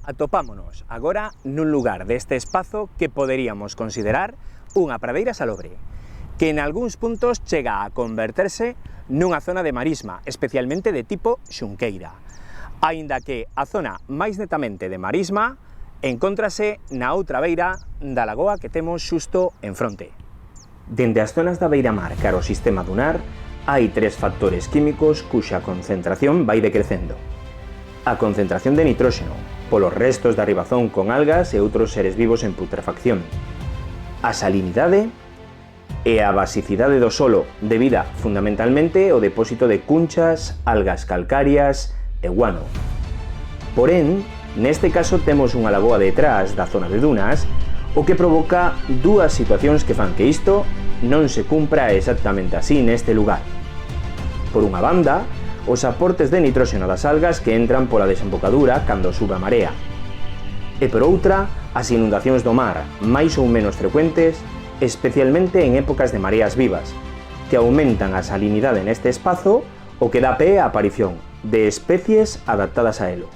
Atopámonos agora nun lugar deste espazo que poderíamos considerar unha pradeira salobre, que en algúns puntos chega a converterse nunha zona de marisma, especialmente de tipo xunqueira, aínda que a zona máis netamente de marisma encóntrase na outra beira da lagoa que temos xusto en fronte. Dende as zonas da beira-mar cara ao sistema dunar, hai tres factores químicos cuxa concentración vai decrecendo. A concentración de nitróxeno, polos restos da ribazón con algas e outros seres vivos en putrefacción. A salinidade e a basicidade do solo, debida fundamentalmente ao depósito de cunchas, algas calcarias e guano. Porén, neste caso temos unha lagoa detrás da zona de dunas, o que provoca dúas situacións que fan que isto non se cumpra exactamente así neste lugar. Por unha banda, os aportes de nitróxeno das algas que entran pola desembocadura cando sube a marea. E por outra, as inundacións do mar, máis ou menos frecuentes, especialmente en épocas de mareas vivas, que aumentan a salinidade neste espazo, o que dá pé á aparición de especies adaptadas a elo.